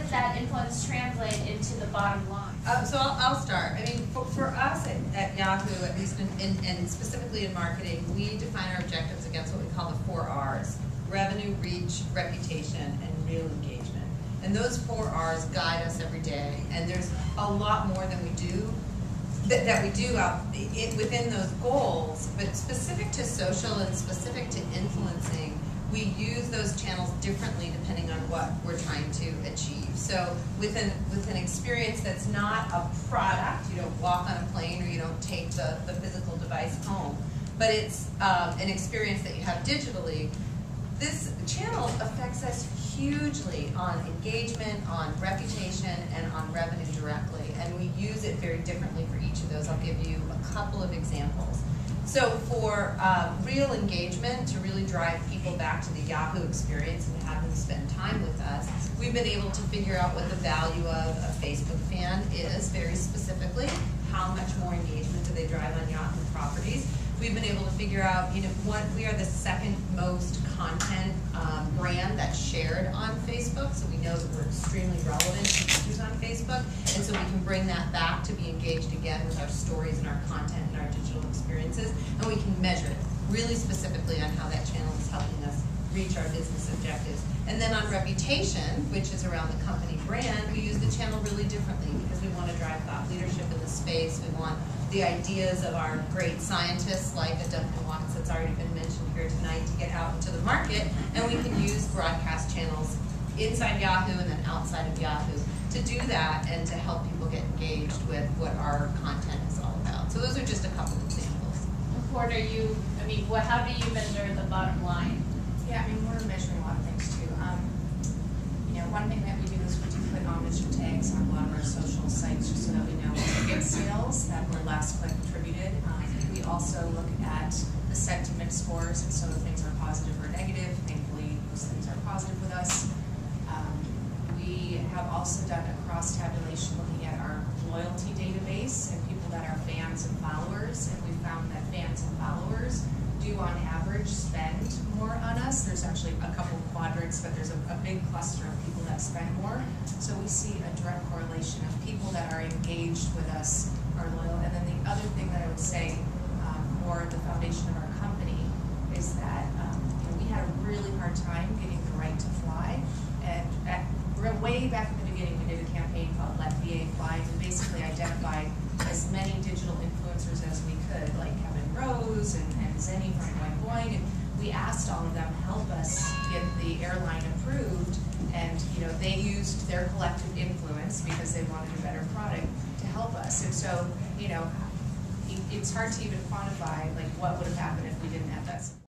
does that influence translate into the bottom line? So I'll start. I mean, for us at Yahoo, at least and specifically in marketing, we define our objectives against what we call the 4 R's: revenue, reach, reputation, and real engagement. And those 4 R's guide us every day. And there's a lot more than we do that we do within those goals, but specific to social and specific to influencing, we use those channels differently depending on what we're trying to achieve. So with an experience that's not a product, you don't walk on a plane or you don't take the physical device home, but it's an experience that you have digitally, this channel affects us hugely on engagement, on reputation, and on revenue directly. And we use it very differently for each of those. I'll give you a couple of examples. So for real engagement, to really drive people back to the Yahoo experience and have them spend time with us, we've been able to figure out what the value of a Facebook fan is very specifically. How much more engagement do they drive on Yahoo properties? We've been able to figure out, we are the second most content brand that's shared on Facebook, so we know that we're extremely relevant to users on Facebook, and so we can bring that back to be engaged again with our stories and our content and our digital experiences, and we can measure it really specifically on how that channel is helping us reach our business objectives. And then on reputation, which is around the company brand, we use the channel really differently because we want to drive thought leadership in the space. We want the ideas of our great scientists like a Duncan Watts that's already been mentioned here tonight to get out into the market, and we can use broadcast channels inside Yahoo and then outside of Yahoo to do that and to help people get engaged with what our content is all about. So those are just a couple of examples. What are you, how do you measure the bottom line? Yeah, we're measuring a lot of things too. One thing that we do is we do put on-mission tags on a lot of our social sites just so that we know ticket sales that were last click attributed. We also look at the sentiment scores, and so if things are positive or negative, thankfully those things are positive with us. We have also done a cross-tabulation looking at our loyalty database and people that are fans and followers, and we found that fans and followers do on average spend more on us. There's actually a couple of quadrants, but there's a big cluster of people that spend more. So we see a direct correlation of people that are engaged with us are loyal. And then the other thing that I would say for the foundation of our company is that we had a really hard time getting the right to fly. And way back in the beginning, we did a campaign called Let VA Fly. We basically identified as many digital influencers as we could, like Kevin Rose and Zenny from Boing Boing, and we asked all of them to help us get the airline approved, and they used their collective influence because they wanted a better product to help us. And so it's hard to even quantify like what would have happened if we didn't have that support.